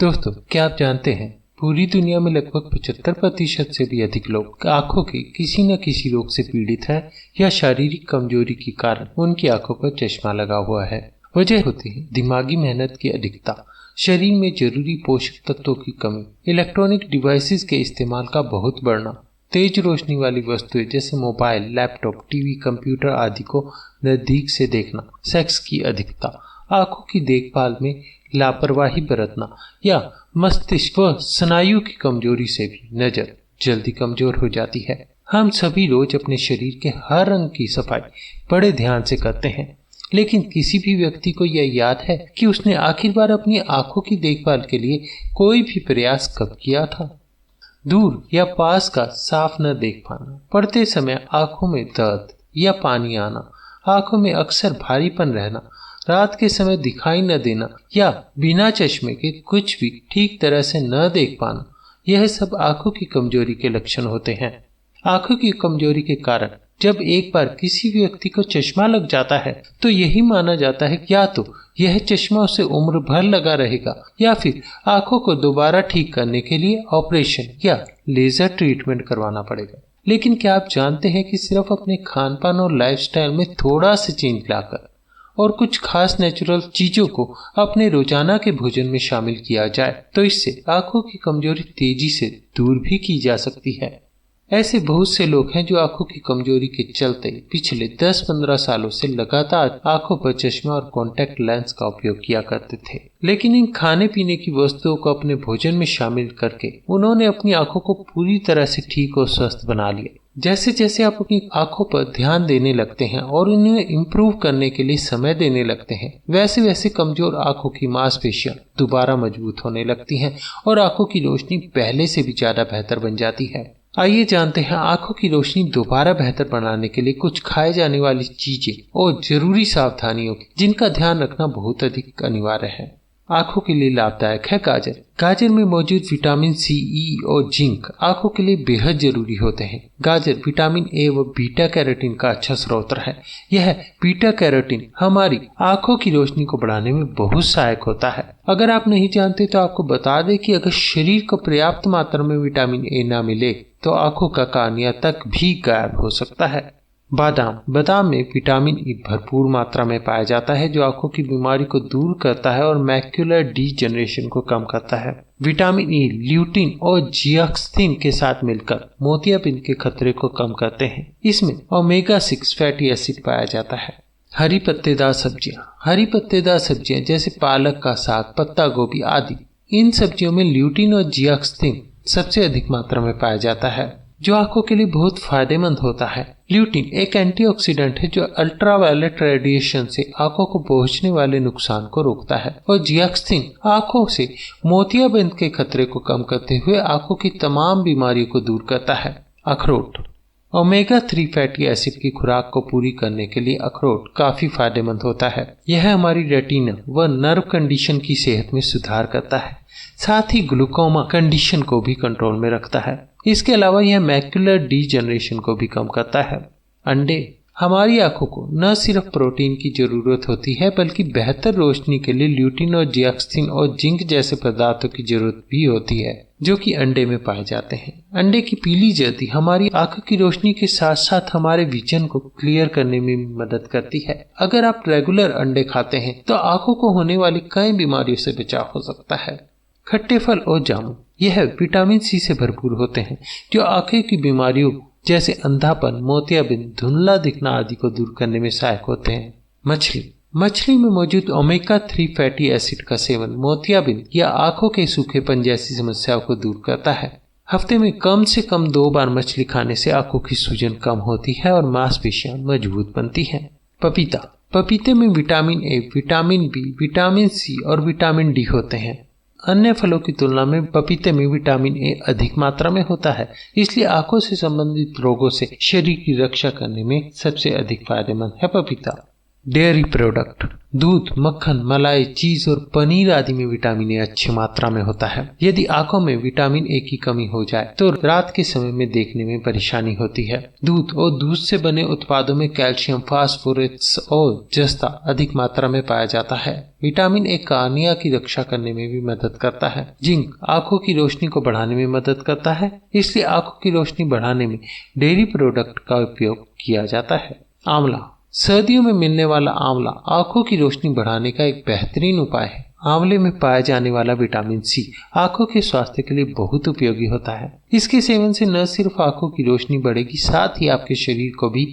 दोस्तों, क्या आप जानते हैं पूरी दुनिया में लगभग 75% से भी अधिक लोग आंखों के किसी न किसी रोग से पीड़ित है या शारीरिक कमजोरी के कारण उनकी आंखों पर चश्मा लगा हुआ है। वजह होती है दिमागी मेहनत की अधिकता, शरीर में जरूरी पोषक तत्वों की कमी, इलेक्ट्रॉनिक डिवाइसेस के इस्तेमाल का बहुत बढ़ना, तेज रोशनी वाली वस्तुएं जैसे मोबाइल, लैपटॉप, टीवी, कंप्यूटर आदि को नजदीक से देखना, सेक्स की अधिकता, आंखों की देखभाल में लापरवाही बरतना या मस्तिष्क व स्नायु की कमजोरी से भी नजर जल्दी कमजोर हो जाती है। हम सभी रोज अपने शरीर के हर अंग की सफाई बड़े ध्यान से करते हैं, लेकिन किसी भी व्यक्ति को यह याद है कि उसने आखिर बार अपनी आंखों की देखभाल के लिए कोई भी प्रयास कब किया था? दूर या पास का साफ न देख पाना, पढ़ते समय आंखों में दर्द या पानी आना, आंखों में अक्सर भारीपन रहना, रात के समय दिखाई न देना या बिना चश्मे के कुछ भी ठीक तरह से न देख पाना, यह सब आंखों की कमजोरी के लक्षण होते हैं। आंखों की कमजोरी के कारण जब एक बार किसी व्यक्ति को चश्मा लग जाता है तो यही माना जाता है या तो यह चश्मा उसे उम्र भर लगा रहेगा या फिर आंखों को दोबारा ठीक करने के लिए ऑपरेशन या लेजर ट्रीटमेंट करवाना पड़ेगा। लेकिन क्या आप जानते हैं कि सिर्फ अपने खान पान और लाइफस्टाइल में थोड़ा सा चेंज लाकर और कुछ खास नेचुरल चीजों को अपने रोजाना के भोजन में शामिल किया जाए तो इससे आंखों की कमजोरी तेजी से दूर भी की जा सकती है। ऐसे बहुत से लोग हैं जो आंखों की कमजोरी के चलते पिछले 10-15 सालों से लगातार आंखों पर चश्मा और कॉन्टैक्ट लेंस का उपयोग किया करते थे, लेकिन इन खाने पीने की वस्तुओं को अपने भोजन में शामिल करके उन्होंने अपनी आंखों को पूरी तरह से ठीक और स्वस्थ बना लिया। जैसे जैसे आप अपनी आंखों पर ध्यान देने लगते हैं और उन्हें इम्प्रूव करने के लिए समय देने लगते हैं, वैसे वैसे कमजोर आंखों की मांसपेशियां दोबारा मजबूत होने लगती हैं और आंखों की रोशनी पहले से भी ज्यादा बेहतर बन जाती है। आइए जानते हैं आंखों की रोशनी दोबारा बेहतर बनाने के लिए कुछ खाए जाने वाली चीजें और जरूरी सावधानियों जिनका ध्यान रखना बहुत अधिक अनिवार्य है। आंखों के लिए लाभदायक है गाजर। गाजर में मौजूद विटामिन सी, ई और जिंक आंखों के लिए बेहद जरूरी होते हैं। गाजर विटामिन ए व बीटा कैरोटीन का अच्छा स्रोत है। यह बीटा कैरोटीन हमारी आंखों की रोशनी को बढ़ाने में बहुत सहायक होता है। अगर आप नहीं जानते तो आपको बता दें कि अगर शरीर को पर्याप्त मात्रा में विटामिन ए न मिले तो आंखों का कार्निया तक भी गायब हो सकता है। बादाम में विटामिन ई भरपूर मात्रा में पाया जाता है जो आंखों की बीमारी को दूर करता है और मैक्युलर डीजनरेशन को कम करता है। विटामिन ई ल्यूटिन और जियाक्सिन के साथ मिलकर मोतियाबिंद के खतरे को कम करते हैं। इसमें ओमेगा 6 फैटी एसिड पाया जाता है। हरी पत्तेदार सब्जियां जैसे पालक का साग, पत्ता गोभी आदि, इन सब्जियों में ल्यूटिन और जियाक्सिन सबसे अधिक मात्रा में पाया जाता है जो आंखों के लिए बहुत फायदेमंद होता है। ल्यूटिन एक एंटीऑक्सीडेंट है जो अल्ट्रावायलेट रेडिएशन से आंखों को पहुंचने वाले नुकसान को रोकता है और जियाक्सिन आंखों से मोतियाबिंद के खतरे को कम करते हुए आंखों की तमाम बीमारियों को दूर करता है। अखरोट ओमेगा 3 फैटी एसिड की खुराक को पूरी करने के लिए अखरोट काफी फायदेमंद होता है। यह हमारी रेटिना व नर्व कंडीशन की सेहत में सुधार करता है, साथ ही ग्लूकोमा कंडीशन को भी कंट्रोल में रखता है। इसके अलावा यह मैक्युलर डीजनरेशन को भी कम करता है। अंडे हमारी आंखों को न सिर्फ प्रोटीन की जरूरत होती है बल्कि बेहतर रोशनी के लिए ल्यूटिन और जियाक्सिन और जिंक जैसे पदार्थों की जरूरत भी होती है जो कि अंडे में पाए जाते हैं। अंडे की पीली जर्दी हमारी आंखों की रोशनी के साथ साथ हमारे विजन को क्लियर करने में भी मदद करती है। अगर आप रेगुलर अंडे खाते हैं तो आंखों को होने वाली कई बीमारियों से बचाव हो सकता है। खट्टे फल और जामुन यह विटामिन सी से भरपूर होते हैं जो आंखें की बीमारियों जैसे अंधापन, मोतियाबिंद, धुंधला दिखना आदि को दूर करने में सहायक होते हैं। मछली में मौजूद ओमेगा 3 फैटी एसिड का सेवन मोतियाबिंद या आंखों के सूखेपन जैसी समस्याओं को दूर करता है। हफ्ते में कम से कम 2 बार मछली खाने से आंखों की सूजन कम होती है और मांसपेशियां मजबूत बनती हैं। पपीते में vitamin A, vitamin B, vitamin C और विटामिन डी होते हैं। अन्य फलों की तुलना में पपीते में विटामिन ए अधिक मात्रा में होता है, इसलिए आंखों से संबंधित रोगों से शरीर की रक्षा करने में सबसे अधिक फायदेमंद है पपीता। डेयरी प्रोडक्ट, दूध, मक्खन, मलाई, चीज और पनीर आदि में विटामिन ए अच्छी मात्रा में होता है। यदि आंखों में विटामिन ए की कमी हो जाए तो रात के समय में देखने में परेशानी होती है। दूध और दूध से बने उत्पादों में कैल्शियम, फास्फोरस और जस्ता अधिक मात्रा में पाया जाता है। विटामिन ए कार्निया की रक्षा करने में भी मदद करता है। जिंक आंखों की रोशनी को बढ़ाने में मदद करता है, इसलिए आंखों की रोशनी बढ़ाने में डेयरी प्रोडक्ट का उपयोग किया जाता है। आंवला, सर्दियों में मिलने वाला आंवला आंखों की रोशनी बढ़ाने का एक बेहतरीन उपाय है। आंवले में पाया जाने वाला विटामिन सी आंखों के स्वास्थ्य के लिए बहुत उपयोगी होता है। इसके सेवन से न सिर्फ आंखों की रोशनी बढ़ेगी, साथ ही आपके शरीर को भी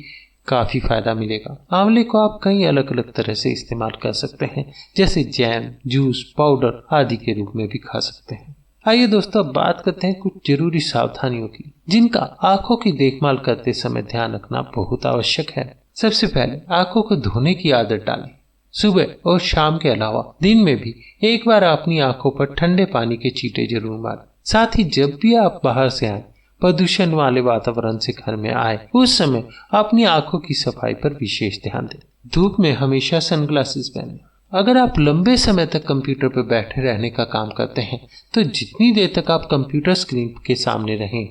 काफी फायदा मिलेगा। आंवले को आप कई अलग अलग तरह से इस्तेमाल कर सकते हैं, जैसे जैम, जूस, पाउडर आदि के रूप में भी खा सकते हैं। आइए दोस्तों, अब बात करते हैं कुछ जरूरी सावधानियों की, जिनका आंखों की देखभाल करते समय ध्यान रखना बहुत आवश्यक है। सबसे पहले आंखों को धोने की आदत डालें। सुबह और शाम के अलावा दिन में भी एक बार अपनी आंखों पर ठंडे पानी के छींटे जरूर मारें। साथ ही जब भी आप बाहर से आए, प्रदूषण वाले वातावरण से घर में आए, उस समय अपनी आंखों की सफाई पर विशेष ध्यान दें। धूप में हमेशा सनग्लासेस पहनें। अगर आप लंबे समय तक कंप्यूटर पर बैठे रहने का काम करते हैं तो जितनी देर तक आप कंप्यूटर स्क्रीन के सामने रहें,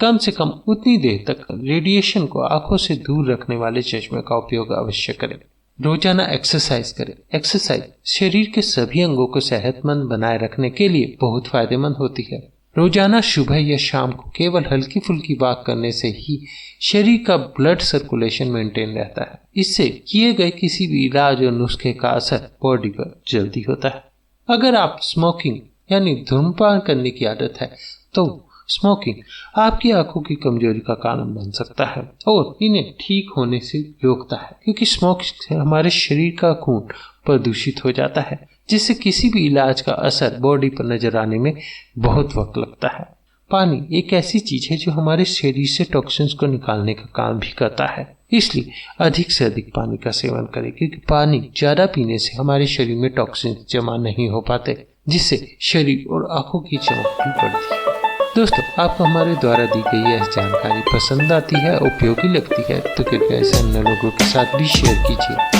कम से कम उतनी देर तक रेडिएशन को आंखों से दूर रखने वाले चश्मे का उपयोग अवश्य करें। रोजाना एक्सरसाइज करें। एक्सरसाइज शरीर के सभी अंगों को सेहतमंद बनाए रखने के लिए बहुत फायदेमंद होती है। रोजाना सुबह या शाम को केवल हल्की फुल्की वॉक करने से ही शरीर का ब्लड सर्कुलेशन मेंटेन रहता है। इससे किए गए किसी भी इलाज और नुस्खे का असर बॉडी पर जल्दी होता है। अगर आप स्मोकिंग यानी धूम्रपान करने की आदत है तो स्मोकिंग आपकी आंखों की कमजोरी का कारण बन सकता है और इन्हें ठीक होने से रोकता है, क्योंकि स्मोकिंग से हमारे शरीर का खून प्रदूषित हो जाता है, जिससे किसी भी इलाज का असर बॉडी पर नजर आने में बहुत वक्त लगता है। पानी एक ऐसी चीज है जो हमारे शरीर से टॉक्सिन्स को निकालने का काम भी करता है, इसलिए अधिक से अधिक पानी का सेवन करें, क्योंकि पानी ज्यादा पीने से हमारे शरीर में टॉक्सिन्स जमा नहीं हो पाते, जिससे शरीर और आंखों की चमक भी बढ़ती है। दोस्तों, आपको हमारे द्वारा दी गई यह जानकारी पसंद आती है, उपयोगी लगती है तो कृपया इसे अन्य लोगों के साथ भी शेयर कीजिए।